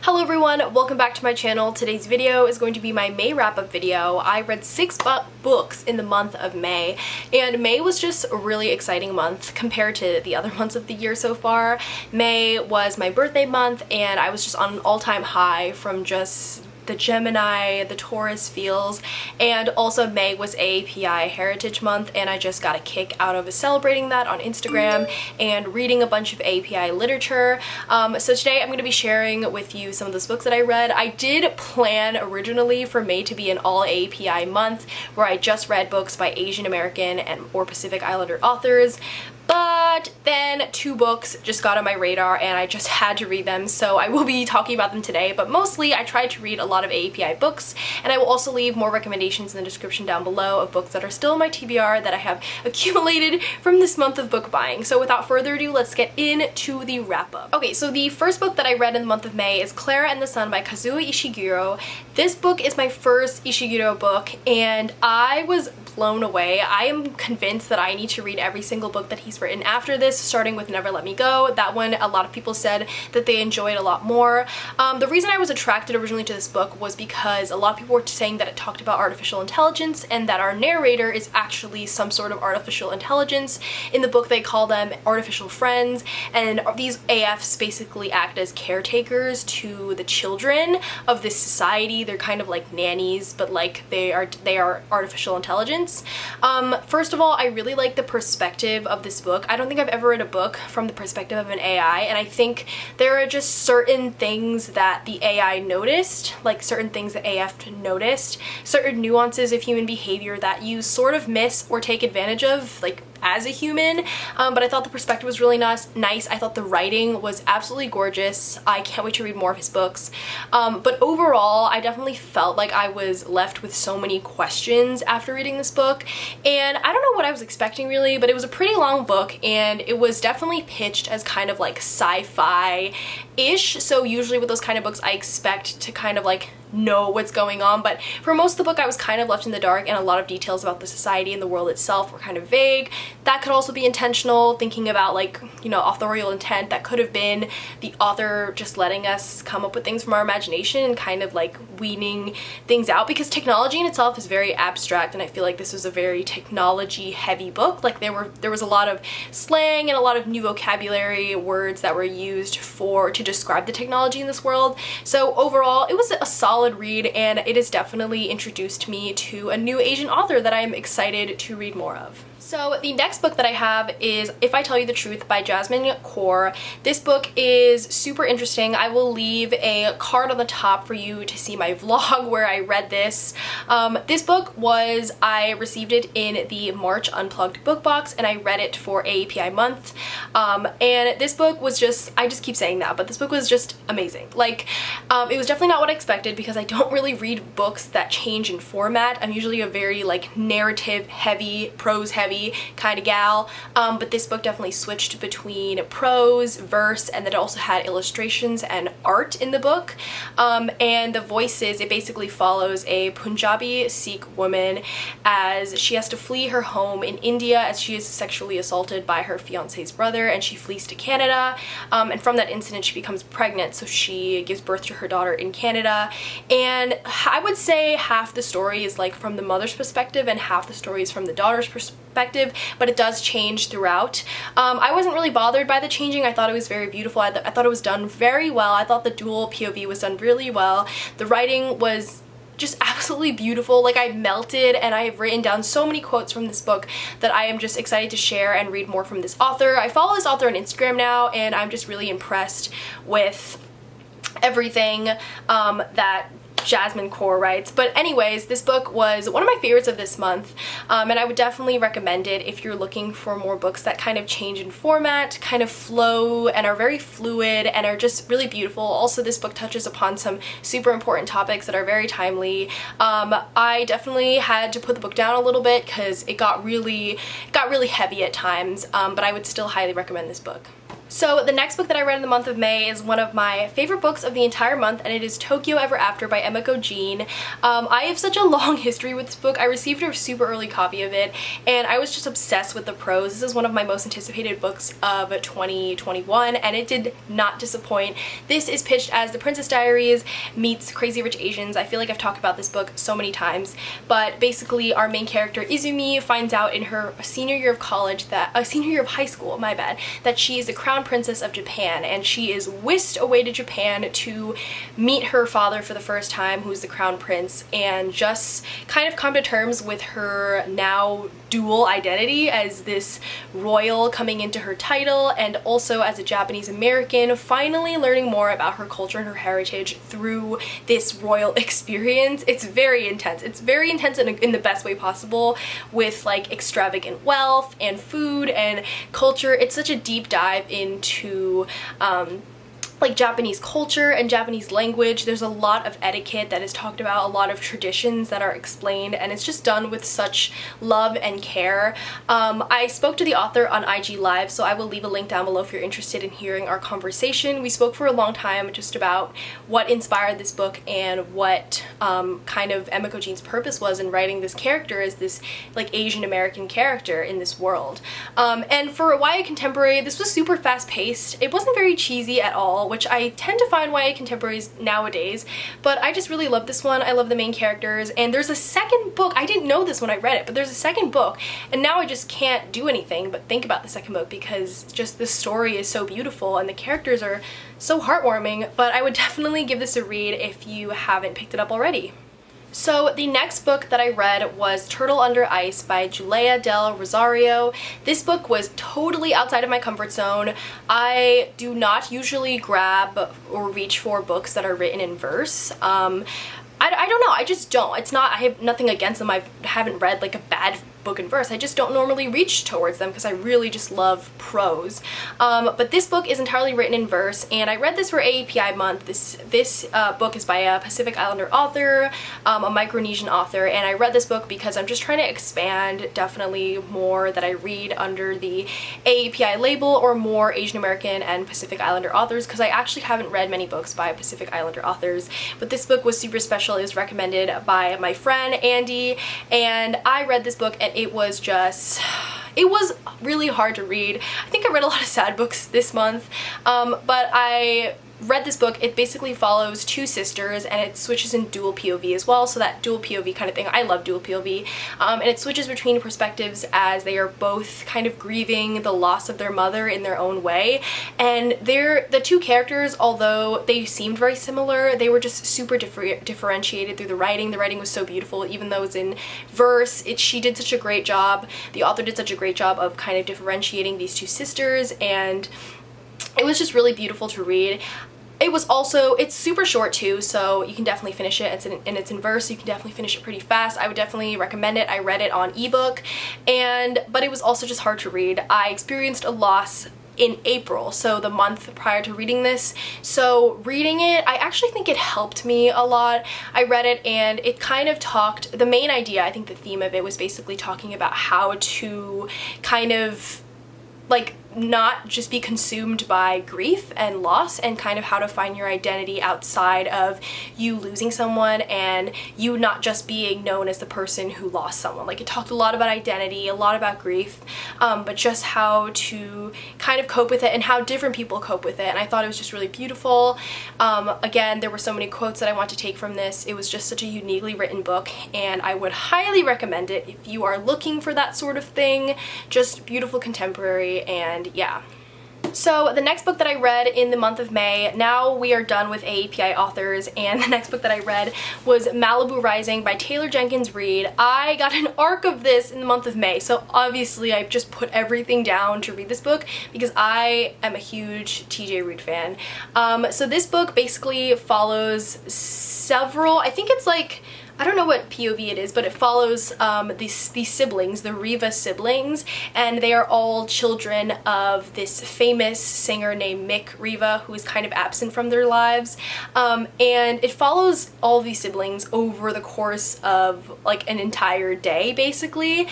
Hello everyone, welcome back to my channel. Today's video is going to be my May wrap-up video. I read 6 books in the month of May, and May was just a really exciting month compared to the other months of the year so far. May was my birthday month, and I was just on an all-time high from just the Gemini, the Taurus feels, and also May was AAPI Heritage Month, and I just got a kick out of celebrating that on Instagram and reading a bunch of AAPI literature. So today I'm going to be sharing with you some of those books that I read. I did plan originally for May to be an all AAPI month where I just read books by Asian American or Pacific Islander authors, but then 2 books just got on my radar and I just had to read them, so I will be talking about them today. But mostly I tried to read a lot of AAPI books, and I will also leave more recommendations in the description down below of books that are still in my TBR that I have accumulated from this month of book buying. So without further ado, let's get into the wrap-up. Okay, so the first book that I read in the month of May is Clara and the Sun by Kazuo Ishiguro. This book is my first Ishiguro book, and I was blown away. I am convinced that I need to read every single book that he's written after this, starting with Never Let Me Go. That one, a lot of people said that they enjoyed a lot more. The reason I was attracted originally to this book was because a lot of people were saying that it talked about artificial intelligence and that our narrator is actually some sort of artificial intelligence. In the book they call them artificial friends, and these AFs basically act as caretakers to the children of this society. They're kind of like nannies, but like they are artificial intelligence. First of all, I really like the perspective of this book. I don't think I've ever read a book from the perspective of an AI, and I think there are just certain things that the AI noticed, like certain things that AF noticed, certain nuances of human behavior that you sort of miss or take advantage of, like as a human, but I thought the perspective was really nice. I thought the writing was absolutely gorgeous. I can't wait to read more of his books. But overall, I definitely felt like I was left with so many questions after reading this book, and I don't know what I was expecting really, but it was a pretty long book, and it was definitely pitched as kind of like sci-fi-ish. So usually with those kind of books, I expect to kind of like know what's going on, but for most of the book I was kind of left in the dark, and a lot of details about the society and the world itself were kind of vague. That could also be intentional, thinking about like, you know, authorial intent. That could have been the author just letting us come up with things from our imagination and kind of like weaning things out, because technology in itself is very abstract, and I feel like this was a very technology heavy book. Like there was a lot of slang and a lot of new vocabulary words that were used to describe the technology in this world. So overall it was a solid read, and it has definitely introduced me to a new Asian author that I'm excited to read more of. So the next book that I have is If I Tell You the Truth by Jasmin Kaur. This book is super interesting. I will leave a card on the top for you to see my vlog where I read this. This book I received it in the March Unplugged book box, and I read it for AAPI month. And this book was just, I just keep saying that, but this book was just amazing. Like, it was definitely not what I expected, because I don't really read books that change in format. I'm usually a very like narrative heavy, prose heavy kind of gal, but this book definitely switched between prose, verse, and then it also had illustrations and art in the book. And the voices, it basically follows a Punjabi Sikh woman as she has to flee her home in India as she is sexually assaulted by her fiance's brother, and she flees to Canada, and from that incident she becomes pregnant, so she gives birth to her daughter in Canada. And I would say half the story is like from the mother's perspective and half the story is from the daughter's perspective, but it does change throughout. I wasn't really bothered by the changing. I thought it was very beautiful. I thought it was done very well. I thought the dual POV was done really well. The writing was just absolutely beautiful. Like, I melted, and I have written down so many quotes from this book that I am just excited to share and read more from this author. I follow this author on Instagram now, and I'm just really impressed with everything that Jasmin Kaur writes. But anyways, this book was one of my favorites of this month, and I would definitely recommend it if you're looking for more books that kind of change in format, kind of flow, and are very fluid and are just really beautiful. Also, this book touches upon some super important topics that are very timely. I definitely had to put the book down a little bit because it got really heavy at times, but I would still highly recommend this book. So the next book that I read in the month of May is one of my favorite books of the entire month, and it is Tokyo Ever After by Emiko. I have such a long history with this book. I received a super early copy of it, and I was just obsessed with the prose. This is one of my most anticipated books of 2021, and it did not disappoint. This is pitched as The Princess Diaries meets Crazy Rich Asians. I feel like I've talked about this book so many times, but basically our main character Izumi finds out in her senior year of college senior year of high school, my bad, that she is the crown princess of Japan, and she is whisked away to Japan to meet her father for the first time, who's the crown prince, and just kind of come to terms with her now dual identity as this royal coming into her title and also as a Japanese American, finally learning more about her culture and her heritage through this royal experience. It's very intense. It's very intense in the best way possible, with like extravagant wealth and food and culture. It's such a deep dive into like Japanese culture and Japanese language. There's a lot of etiquette that is talked about, a lot of traditions that are explained, and it's just done with such love and care. I spoke to the author on IG Live, so I will leave a link down below if you're interested in hearing our conversation. We spoke for a long time just about what inspired this book and what kind of Emiko Jean's purpose was in writing this character as this like Asian American character in this world. And for a YA contemporary, this was super fast paced. It wasn't very cheesy at all, which I tend to find YA contemporaries nowadays, but I just really love this one. I love the main characters, and there's a second book. I didn't know this when I read it, but there's a second book, and now I just can't do anything but think about the second book because just the story is so beautiful and the characters are so heartwarming. But I would definitely give this a read if you haven't picked it up already. So the next book that I read was Turtle Under Ice by Juleah del Rosario. This book was totally outside of my comfort zone. I do not usually grab or reach for books that are written in verse. I don't know, I just don't. It's not, I have nothing against them. I haven't read like a bad book in verse. I just don't normally reach towards them because I really just love prose. But this book is entirely written in verse, and I read this for AAPI month. This book is by a Pacific Islander author, a Micronesian author, and I read this book because I'm just trying to expand definitely more that I read under the AAPI label, or more Asian American and Pacific Islander authors, because I actually haven't read many books by Pacific Islander authors. But this book was super special. It was recommended by my friend Andy, and I read this book, and it was really hard to read. I think I read a lot of sad books this month, but I read this book. It basically follows two sisters, and it switches in dual POV as well, so that dual POV kind of thing. I love dual POV, and it switches between perspectives as they are both kind of grieving the loss of their mother in their own way. And the two characters, although they seemed very similar, they were just super differentiated through the writing. The writing was so beautiful, even though it's in verse. She did such a great job. The author did such a great job of kind of differentiating these two sisters, and it was just really beautiful to read. It's super short too, so you can definitely finish it. It's in verse, so you can definitely finish it pretty fast. I would definitely recommend it. I read it on ebook, but it was also just hard to read. I experienced a loss in April, so the month prior to reading this. So reading it, I actually think it helped me a lot. I read it, and it kind of the main idea, I think the theme of it was basically talking about how to kind of like not just be consumed by grief and loss, and kind of how to find your identity outside of you losing someone and you not just being known as the person who lost someone. Like, it talked a lot about identity, a lot about grief, but just how to kind of cope with it and how different people cope with it. And I thought it was just really beautiful. Again, there were so many quotes that I want to take from this. It was just such a uniquely written book, and I would highly recommend it if you are looking for that sort of thing. Just beautiful contemporary, and yeah. So the next book that I read in the month of May, now we are done with AAPI authors, and the next book that I read was Malibu Rising by Taylor Jenkins Reid. I got an arc of this in the month of May, so obviously I just put everything down to read this book because I am a huge TJ Reid fan. So this book basically follows several, I think it's like I don't know what POV it is, but it follows these siblings, the Riva siblings, and they are all children of this famous singer named Mick Riva, who is kind of absent from their lives. And it follows all these siblings over the course of like an entire day, basically,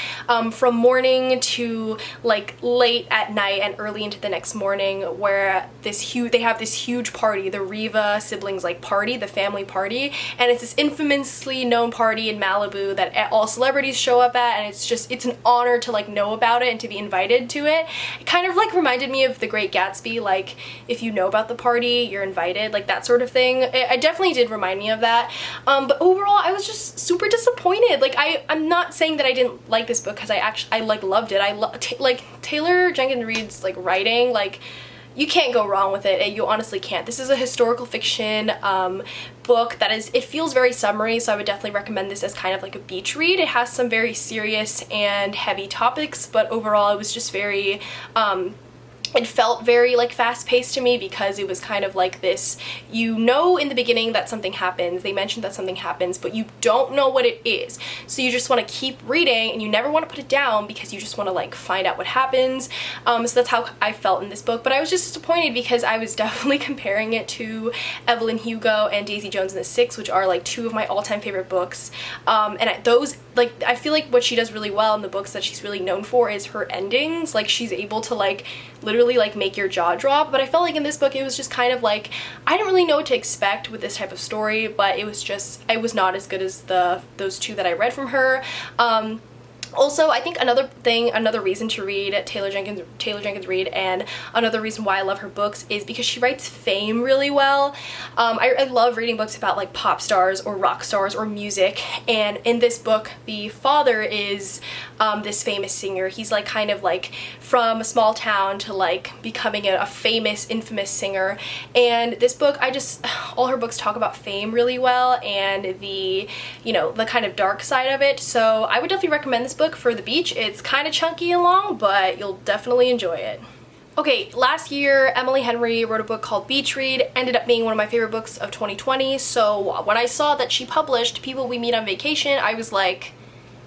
from morning to like late at night and early into the next morning, where they have this huge party, the Riva siblings like party, the family party, and it's this infamously known party in Malibu that all celebrities show up at, and it's an honor to like know about it and to be invited to it. It kind of like reminded me of The Great Gatsby, like if you know about the party, you're invited, like that sort of thing. It definitely did remind me of that. But overall, I was just super disappointed. Like I'm not saying that I didn't like this book, because I like loved it. Like Taylor Jenkins Reid's like writing, like you can't go wrong with it. You honestly can't. This is a historical fiction book that it feels very summery, so I would definitely recommend this as kind of like a beach read. It has some very serious and heavy topics, but overall it was just very it felt very like fast-paced to me, because it was kind of like this, you know, in the beginning that something happens, they mentioned that something happens, but you don't know what it is, so you just want to keep reading and you never want to put it down because you just want to like find out what happens. So that's how I felt in this book, but I was just disappointed because I was definitely comparing it to Evelyn Hugo and Daisy Jones and the Six, which are like two of my all-time favorite books, and those, like, I feel like what she does really well in the books that she's really known for is her endings. Like, she's able to like literally like make your jaw drop, but I felt like in this book it was just kind of like, I didn't really know what to expect with this type of story, but it was not as good as those two that I read from her. Also, I think another reason to read Taylor Jenkins Reid, and another reason why I love her books, is because she writes fame really well. I love reading books about like pop stars or rock stars or music, and in this book the father is this famous singer. He's like kind of like from a small town to like becoming a famous, infamous singer, and this book, all her books talk about fame really well and the kind of dark side of it, so I would definitely recommend this book for the beach. It's kind of chunky and long, but you'll definitely enjoy it. Okay, last year Emily Henry wrote a book called Beach Read, ended up being one of my favorite books of 2020, so when I saw that she published People We Meet on Vacation, I was like,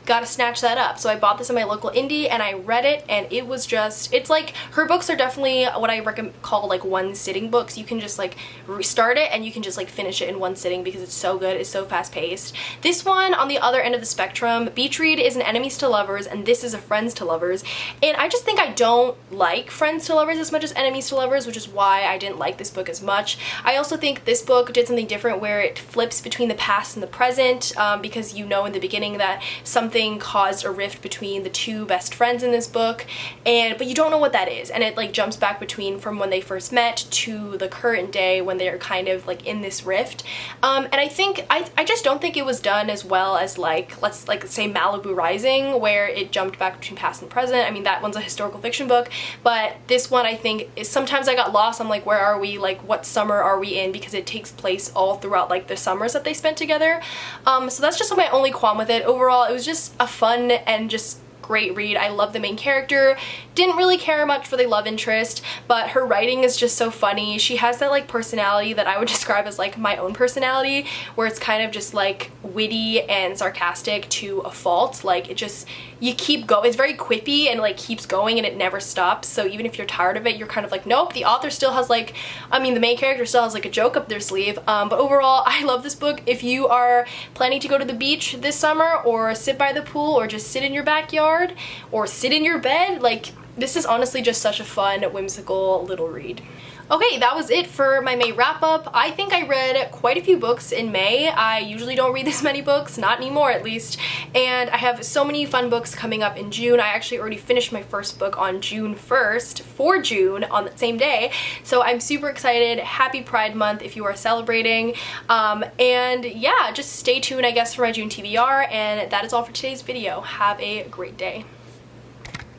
gotta snatch that up. So I bought this in my local indie and I read it, and it was just, it's like, her books are definitely what I call like one sitting books. You can just like restart it and you can just like finish it in one sitting because it's so good, it's so fast paced. This one, on the other end of the spectrum, Beach Read is an enemies to lovers and this is a friends to lovers, and I just think I don't like friends to lovers as much as enemies to lovers, which is why I didn't like this book as much. I also think this book did something different where it flips between the past and the present, because you know in the beginning that something caused a rift between the two best friends in this book, but you don't know what that is, and it like jumps back from when they first met to the current day when they're kind of like in this rift, and I think I just don't think it was done as well as like, let's like say Malibu Rising, where it jumped back between past and present. I mean, that one's a historical fiction book, but this one I think is, sometimes I got lost. I'm like, where are we, like what summer are we in, because it takes place all throughout like the summers that they spent together. So that's just my only qualm with it. Overall, it was just a fun and just great read. I love the main character. Didn't really care much for the love interest, but her writing is just so funny. She has that like personality that I would describe as like my own personality, where it's kind of just like witty and sarcastic to a fault. Like it just, you keep going. It's very quippy and like keeps going and it never stops. So even if you're tired of it, you're kind of like, nope, the author still has like, I mean, the main character still has like a joke up their sleeve. But overall, I love this book. If you are planning to go to the beach this summer, or sit by the pool, or just sit in your backyard, or sit in your bed, like, this is honestly just such a fun, whimsical little read. Okay, that was it for my May wrap-up. I think I read quite a few books in May. I usually don't read this many books, not anymore at least, and I have so many fun books coming up in June. I actually already finished my first book on June 1st, for June, on the same day, so I'm super excited. Happy Pride Month if you are celebrating, and yeah, just stay tuned, I guess, for my June TBR, and that is all for today's video. Have a great day.